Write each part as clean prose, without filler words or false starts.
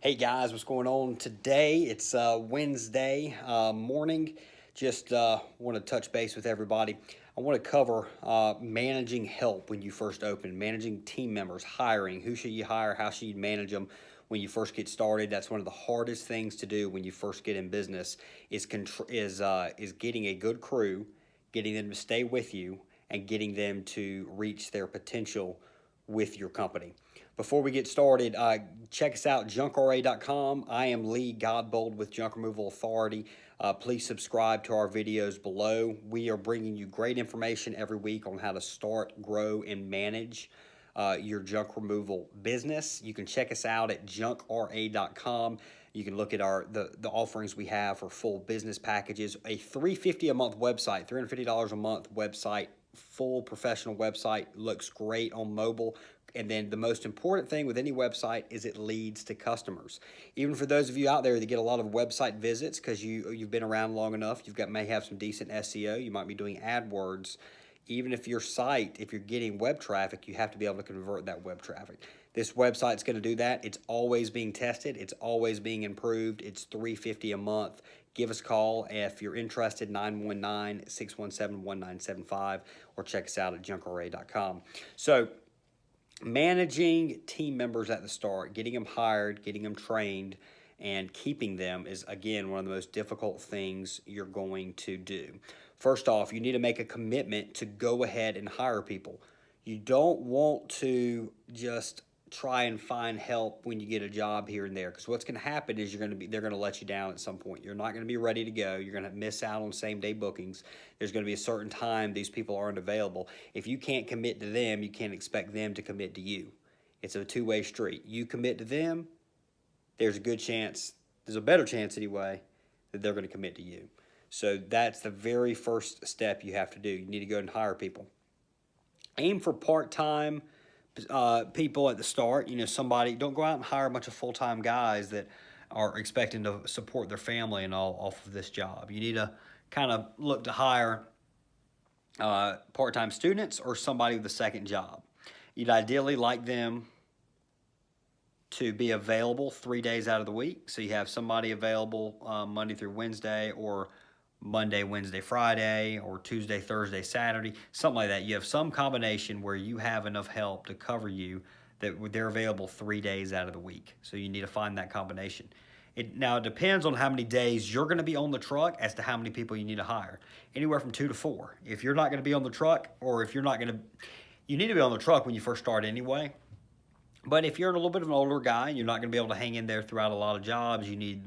Hey guys, what's going on today? It's Wednesday morning. Just want to touch base with everybody. I want to cover managing help when you first open, managing team members, hiring. Who should you hire? How should you manage them when you first get started? That's one of the hardest things to do when you first get in business. Is getting a good crew, getting them to stay with you, and getting them to reach their potential with your company. Before we get started, check us out, junkra.com. I am Lee Godbold with Junk Removal Authority. Please subscribe to our videos below. We are bringing you great information every week on how to start, grow, and manage your junk removal business. You can check us out at junkra.com. You can look at the offerings we have for full business packages. A $350 a month website, $350 a month website, full professional website, looks great on mobile. And then the most important thing with any website is it leads to customers. Even for those of you out there that get a lot of website visits because you've been around long enough, may have some decent SEO, you might be doing AdWords. Even if your site, if you're getting web traffic, you have to be able to convert that web traffic. This website's going to do that. It's always being tested. It's always being improved. It's $350 a month. Give us a call if you're interested, 919-617-1975, or check us out at junkra.com. So, managing team members at the start, getting them hired, getting them trained, and keeping them is, again, one of the most difficult things you're going to do. First off, you need to make a commitment to go ahead and hire people. You don't want to just try and find help when you get a job here and there, because what's going to happen is they're going to let you down at some point. You're not going to be ready to go. You're going to miss out on same-day bookings. There's going to be a certain time these people aren't available. If you can't commit to them, you can't expect them to commit to you. It's a two-way street. You commit to them, there's a good chance, there's a better chance anyway, that they're going to commit to you. So that's the very first step you have to do. You need to go and hire people. Aim for part-time people at the start. Don't go out and hire a bunch of full-time guys that are expecting to support their family and all off of this job. You need to kind of look to hire part-time students or somebody with a second job. You'd ideally like them to be available 3 days out of the week. So you have somebody available Monday through Wednesday, or Monday, Wednesday, Friday, or Tuesday, Thursday, Saturday, something like that. You have some combination where you have enough help to cover you that they're available 3 days out of the week. So you need to find that combination. Now, it depends on how many days you're going to be on the truck as to how many people you need to hire. Anywhere from 2 to 4. If you're not going to be on the truck, or if you're not going to, you need to be on the truck when you first start anyway. But if you're a little bit of an older guy and you're not going to be able to hang in there throughout a lot of jobs, you need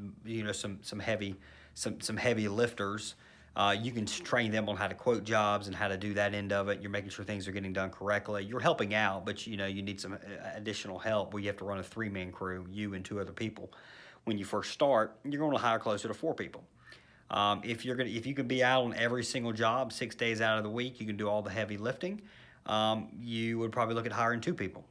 some heavy lifters. You can train them on how to quote jobs and how to do that end of it. You're making sure things are getting done correctly. You're helping out, but you need some additional help where you have to run a 3-man crew, you and 2 other people. When you first start, you're going to hire closer to 4 people. If you can be out on every single job 6 days out of the week, you can do all the heavy lifting. You would probably look at hiring 2 people.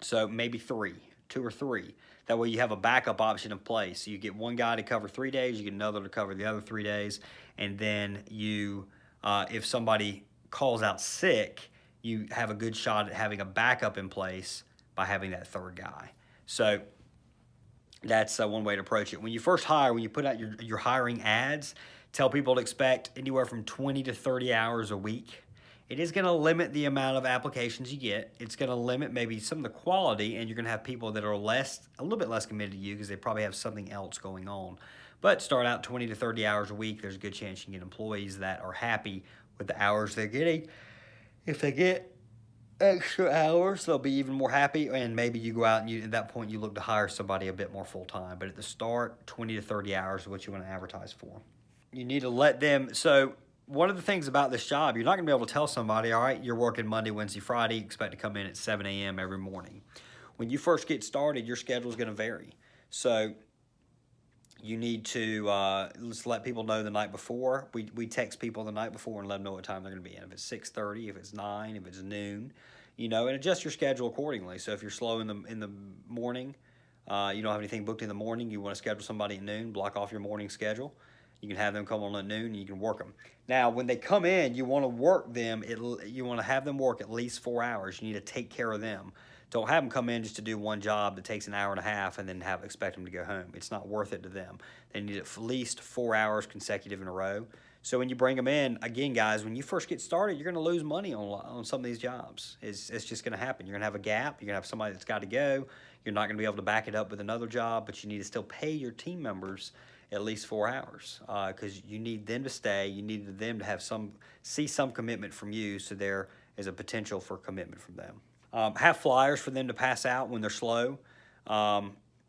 So maybe 2 or 3. That way you have a backup option in place. So you get one guy to cover 3 days, you get another to cover the other 3 days, and then if somebody calls out sick, you have a good shot at having a backup in place by having that 3rd guy. So that's one way to approach it. When you first hire, when you put out your hiring ads, tell people to expect anywhere from 20 to 30 hours a week. It is going to limit the amount of applications you get. It's going to limit maybe some of the quality, and you're going to have people that are a little bit less committed to you because they probably have something else going on. But start out 20 to 30 hours a week. There's a good chance you can get employees that are happy with the hours they're getting. If they get extra hours, they'll be even more happy, and maybe you go out and at that point you look to hire somebody a bit more full-time. But at the start, 20 to 30 hours is what you want to advertise for. You need to let them, so one of the things about this job, you're not going to be able to tell somebody, all right, you're working Monday, Wednesday, Friday, expect to come in at 7 a.m. every morning. When you first get started, your schedule is going to vary. So you need to just let people know the night before. We text people the night before and let them know what time they're going to be in. If it's 6:30, if it's 9, if it's noon, and adjust your schedule accordingly. So if you're slow in the morning, you don't have anything booked in the morning, you want to schedule somebody at noon, block off your morning schedule. You can have them come on at noon and you can work them. Now, when they come in, you want to work them, you want to have them work at least 4 hours. You need to take care of them. Don't have them come in just to do one job that takes an hour and a half and then expect them to go home. It's not worth it to them. They need at least 4 hours consecutive in a row. So when you bring them in, again, guys, when you first get started, you're going to lose money on some of these jobs. It's just going to happen. You're going to have a gap. You're going to have somebody that's got to go. You're not going to be able to back it up with another job, but you need to still pay your team members at least 4 hours because you need them to stay. You need them to have see some commitment from you, so there is a potential for commitment from them. Have flyers for them to pass out when they're slow.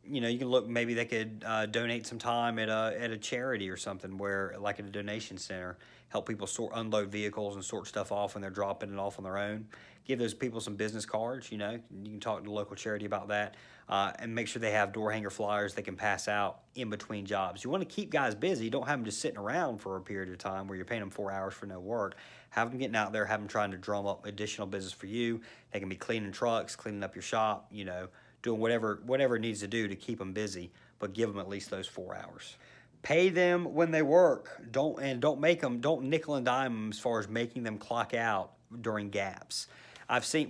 You know, you can look, maybe they could donate some time at a charity or something, where, like at a donation center, help people unload vehicles and sort stuff off when they're dropping it off on their own. Give those people some business cards, you know, you can talk to the local charity about that, and make sure they have door hanger flyers they can pass out in between jobs. You want to keep guys busy. You don't have them just sitting around for a period of time where you're paying them 4 hours for no work. Have them getting out there, have them trying to drum up additional business for you. They can be cleaning trucks, cleaning up your shop, you know, doing whatever it needs to do to keep them busy, but give them at least those 4 hours. Pay them when they work. Don't nickel and dime them as far as making them clock out during gaps.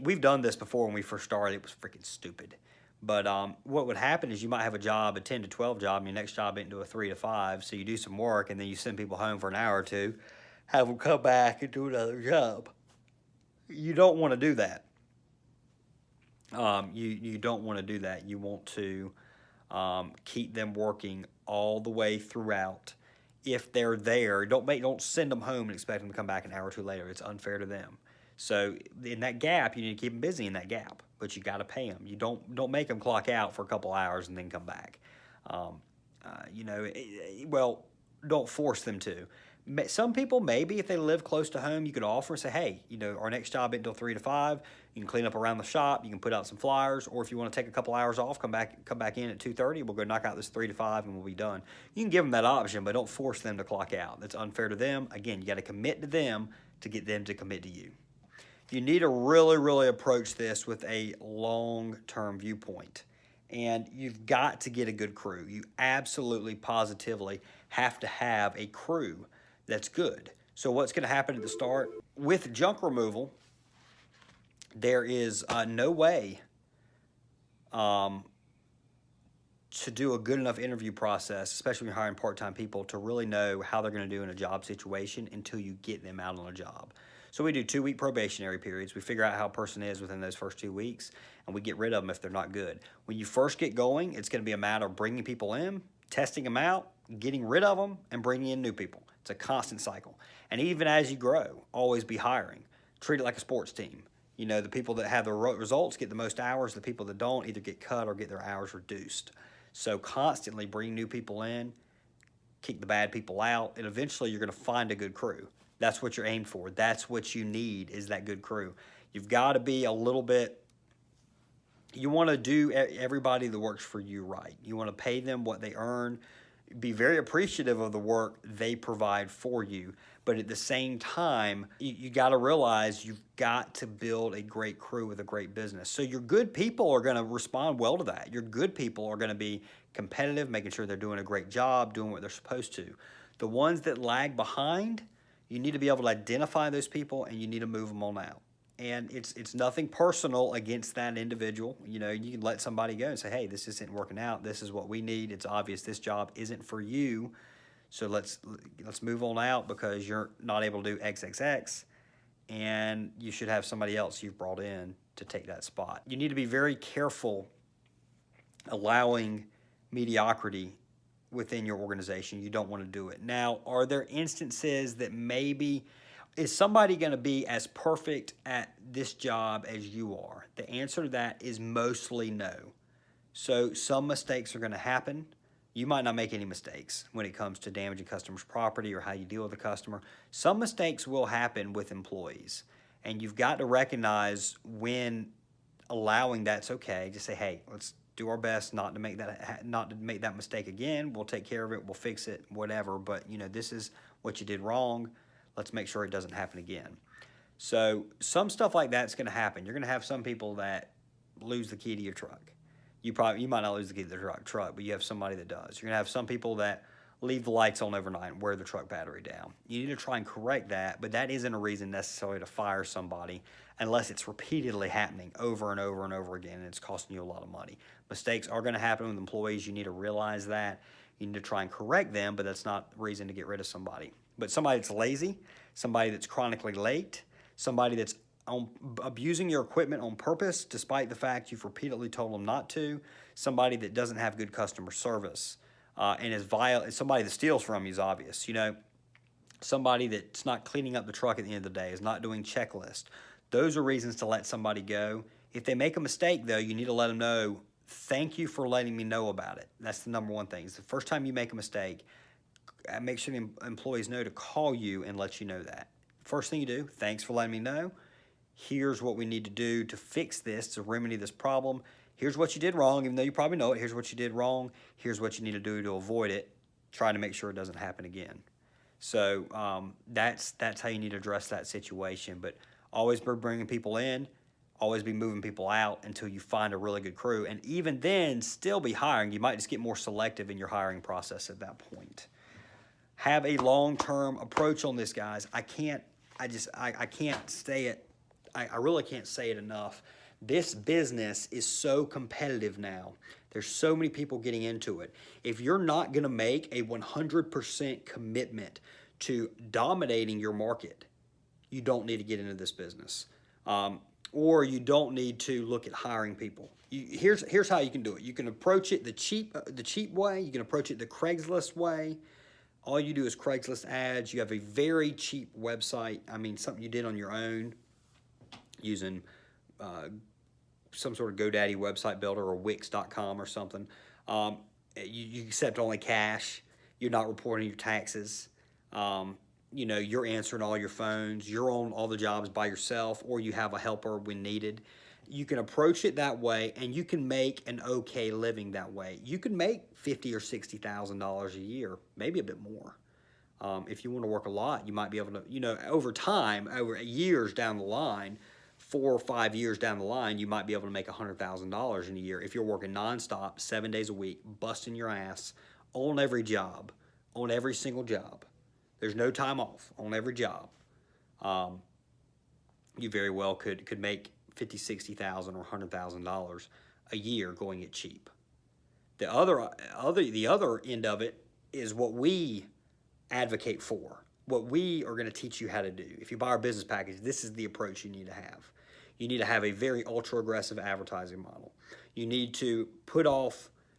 We've done this before when we first started. It was freaking stupid. But what would happen is you might have a job, a 10 to 12 job, and your next job into a 3 to 5. So you do some work, and then you send people home for an hour or two, have them come back and do another job. You don't want to do that. You don't want to do that. You want to keep them working all the way throughout. If they're there, don't send them home and expect them to come back an hour or two later. It's unfair to them. So in that gap, you need to keep them busy in that gap, but you got to pay them. You don't make them clock out for a couple hours and then come back. You know, well, don't force them to. Some people, maybe if they live close to home, you could offer and say, hey, you know, our next job until 3 to 5. You can clean up around the shop. You can put out some flyers, or if you want to take a couple hours off, come back in at 2:30. We'll go knock out this 3 to 5, and we'll be done. You can give them that option, but don't force them to clock out. That's unfair to them. Again, you got to commit to them to get them to commit to you. You need to really, really approach this with a long-term viewpoint. And you've got to get a good crew. You absolutely, positively have to have a crew that's good. So what's going to happen at the start? With junk removal, there is no way to do a good enough interview process, especially when you're hiring part-time people, to really know how they're going to do in a job situation until you get them out on a job. So we do 2-week probationary periods. We figure out how a person is within those first 2 weeks, and we get rid of them if they're not good. When you first get going, it's going to be a matter of bringing people in, testing them out, getting rid of them, and bringing in new people. It's a constant cycle. And even as you grow, always be hiring. Treat it like a sports team. You know, the people that have the results get the most hours. The people that don't either get cut or get their hours reduced. So constantly bring new people in, kick the bad people out, and eventually you're going to find a good crew. That's what you're aimed for. That's what you need, is that good crew. You've got to be a little bit, you want to do everybody that works for you right. You want to pay them what they earn. Be very appreciative of the work they provide for you. But at the same time, you got to realize you've got to build a great crew with a great business. So your good people are going to respond well to that. Your good people are going to be competitive, making sure they're doing a great job, doing what they're supposed to. The ones that lag behind, you need to be able to identify those people, and you need to move them on out. And it's nothing personal against that individual. You know, you can let somebody go and say, hey, this isn't working out. This is what we need. It's obvious this job isn't for you. So let's move on out because you're not able to do XXX, and you should have somebody else you've brought in to take that spot. You need to be very careful allowing mediocrity within your organization. You don't want to do it. Now, are there instances that maybe, is somebody going to be as perfect at this job as you are? The answer to that is mostly no. So some mistakes are going to happen. You might not make any mistakes when it comes to damaging customers' property or how you deal with the customer. Some mistakes will happen with employees, and you've got to recognize when allowing that's okay. Just say, hey, let's do our best not to make that mistake again. We'll take care of it. We'll fix it, whatever. But, you know, this is what you did wrong. Let's make sure it doesn't happen again. So some stuff like that's going to happen. You're going to have some people that lose the key to your truck. You might not lose the key to the truck, but you have somebody that does. You're going to have some people that leave the lights on overnight and wear the truck battery down. You need to try and correct that, but that isn't a reason necessarily to fire somebody unless it's repeatedly happening over and over and over again and it's costing you a lot of money. Mistakes are going to happen with employees. You need to realize that. You need to try and correct them, but that's not reason to get rid of somebody. But somebody that's lazy, somebody that's chronically late, somebody that's abusing your equipment on purpose despite the fact you've repeatedly told them not to, somebody that doesn't have good customer service, and is somebody that steals from you is obvious. You know, somebody that's not cleaning up the truck at the end of the day, is not doing checklists. Those are reasons to let somebody go. If they make a mistake, though, you need to let them know, thank you for letting me know about it. That's the number one thing. It's the first time you make a mistake, make sure the employees know to call you and let you know that. First thing you do, thanks for letting me know. Here's what we need to do to fix this, to remedy this problem. Here's what you did wrong, even though you probably know it. Here's what you did wrong. Here's what you need to do to avoid it. Try to make sure it doesn't happen again. So that's how you need to address that situation. But always be bringing people in, always be moving people out until you find a really good crew. And even then, still be hiring. You might just get more selective in your hiring process at that point. Have a long-term approach on this, guys. I really can't say it enough. This business is so competitive now. There's so many people getting into it. If you're not going to make a 100% commitment to dominating your market, you don't need to get into this business. Or you don't need to look at hiring people. Here's how you can do it. You can approach it the cheap way. You can approach it the Craigslist way. All you do is Craigslist ads. You have a very cheap website. I mean, something you did on your own using some sort of GoDaddy website builder or Wix.com or something. You accept only cash. You're not reporting your taxes. You know, you're answering all your phones. You're on all the jobs by yourself, or you have a helper when needed. You can approach it that way, and you can make an okay living that way. You can make $50,000 or $60,000 a year, maybe a bit more. If you want to work a lot, you might be able to, you know, over time, over years down the line, 4 or 5 years down the line, you might be able to make $100,000 in a year if you're working nonstop, 7 days a week, busting your ass on every job, on every single job. There's no time off on every job. You very well could make $50,000, $60,000, or $100,000 a year going it cheap. The other end of it is what we advocate for, what we are going to teach you how to do. If you buy our business package, this is the approach you need to have. You need to have a very ultra-aggressive advertising model. You need to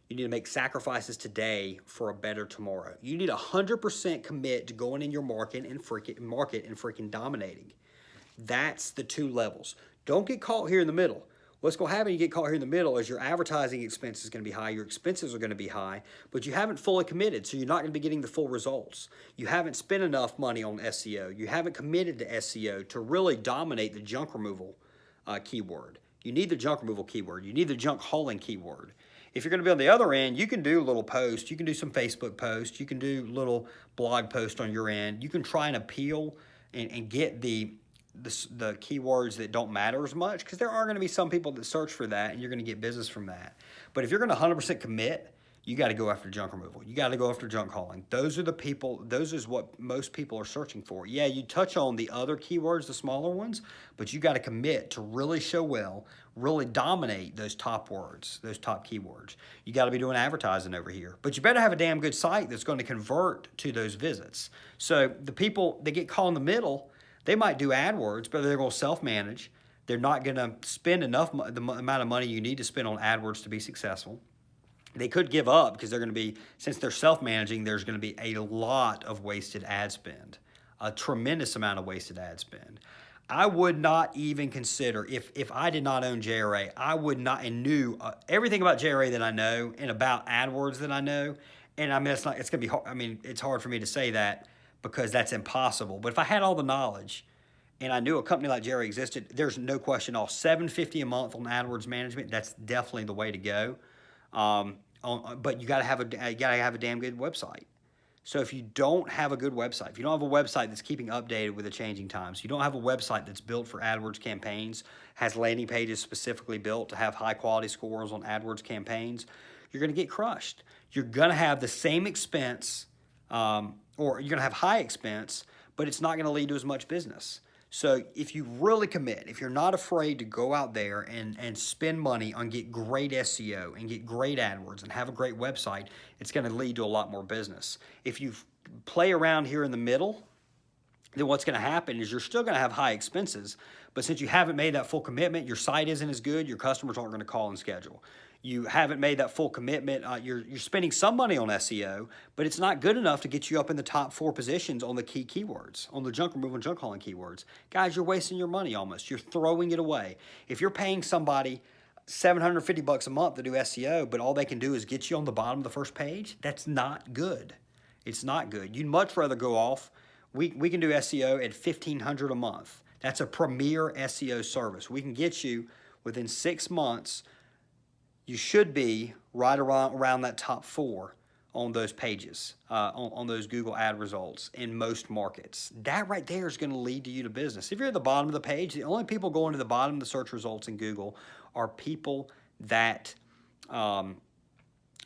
you need to make sacrifices today for a better tomorrow. You need 100% commit to going in your market and freaking dominating. That's the two levels. Don't get caught here in the middle. What's going to happen when you get caught here in the middle is your advertising expense is going to be high, your expenses are going to be high, but you haven't fully committed, so you're not going to be getting the full results. You haven't spent enough money on SEO. You haven't committed to SEO to really dominate the junk removal keyword. You need the junk removal keyword. You need the junk hauling keyword. If you're going to be on the other end, you can do little posts. You can do some Facebook posts. You can do little blog posts on your end. You can try and appeal and get the keywords that don't matter as much, because there are going to be some people that search for that and you're going to get business from that. But if you're going to 100% commit, you got to go after junk removal. You got to go after junk hauling. Those is what most people are searching for. Yeah, you touch on the other keywords, the smaller ones, but you got to commit to really show well, really dominate those top words, those top keywords. You got to be doing advertising over here. But you better have a damn good site that's going to convert to those visits. So the people that get caught in the middle, they might do AdWords, but they're going to self-manage. They're not going to spend the amount of money you need to spend on AdWords to be successful. They could give up because they're going to be, since they're self-managing, there's going to be a lot of wasted ad spend, a tremendous amount of wasted ad spend. I would not even consider, if I did not own JRA, I would not, and knew everything about JRA that I know and about AdWords that I know, and I mean, it's going to be hard, I mean, it's hard for me to say that because that's impossible. But if I had all the knowledge and I knew a company like JRA existed, there's no question all $750 a month on AdWords management, that's definitely the way to go. But you got to have a damn good website. So if you don't have a good website, if you don't have a website that's keeping updated with the changing times, you don't have a website that's built for AdWords campaigns, has landing pages specifically built to have high quality scores on AdWords campaigns, you're going to get crushed. You're going to have the same expense or you're going to have high expense, but it's not going to lead to as much business. So if you really commit, if you're not afraid to go out there and spend money on get great SEO and get great AdWords and have a great website, it's going to lead to a lot more business. If you play around here in the middle, then what's going to happen is you're still going to have high expenses, but since you haven't made that full commitment, your site isn't as good, your customers aren't going to call and schedule. You haven't made that full commitment. You're spending some money on SEO, but it's not good enough to get you up in the top 4 positions on the key keywords, on the junk removal and junk hauling keywords. Guys, you're wasting your money almost. You're throwing it away. If you're paying somebody $750 a month to do SEO, but all they can do is get you on the bottom of the first page, that's not good. It's not good. You'd much rather go off. We can do SEO at $1,500 a month. That's a premier SEO service. We can get you within 6 months. You should be right around that top 4 on those pages, on those Google ad results in most markets. That right there is going to lead to you to business. If you're at the bottom of the page, the only people going to the bottom of the search results in Google are people that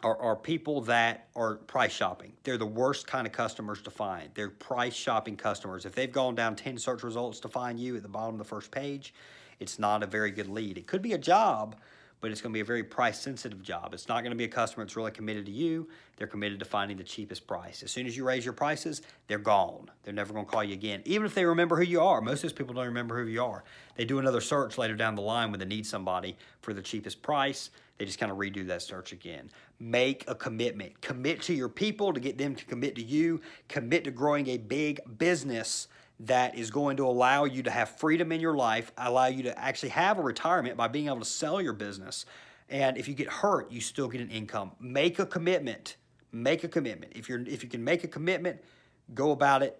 are people that are price shopping. They're the worst kind of customers to find. They're price shopping customers. If they've gone down 10 search results to find you at the bottom of the first page, it's not a very good lead. It could be a job, but it's going to be a very price-sensitive job. It's not going to be a customer that's really committed to you. They're committed to finding the cheapest price. As soon as you raise your prices, they're gone. They're never going to call you again, even if they remember who you are. Most of those people don't remember who you are. They do another search later down the line when they need somebody for the cheapest price. They just kind of redo that search again. Make a commitment. Commit to your people to get them to commit to you. Commit to growing a big business that is going to allow you to have freedom in your life, allow you to actually have a retirement by being able to sell your business. And if you get hurt, you still get an income. Make a commitment. Make a commitment. If you can make a commitment, go about it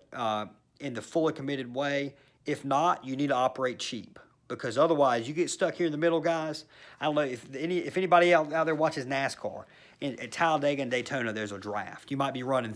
in the fully committed way. If not, you need to operate cheap, because otherwise you get stuck here in the middle, guys. I don't know if anybody out there watches NASCAR. At Talladega and Daytona, there's a draft. You might be running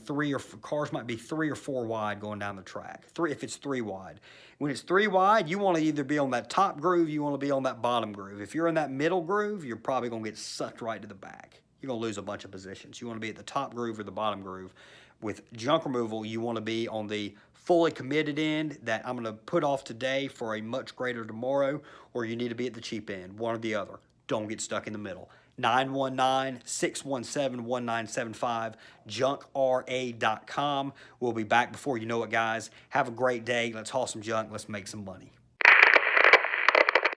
cars might be 3 or 4 wide going down the track. If it's 3 wide. When it's 3 wide, you want to either be on that top groove, you want to be on that bottom groove. If you're in that middle groove, you're probably going to get sucked right to the back. You're going to lose a bunch of positions. You want to be at the top groove or the bottom groove. With junk removal, you want to be on the fully committed end that I'm going to put off today for a much greater tomorrow, or you need to be at the cheap end, one or the other. Don't get stuck in the middle. 919-617-1975, junkra.com. We'll be back before you know it, guys. Have a great day. Let's haul some junk. Let's make some money.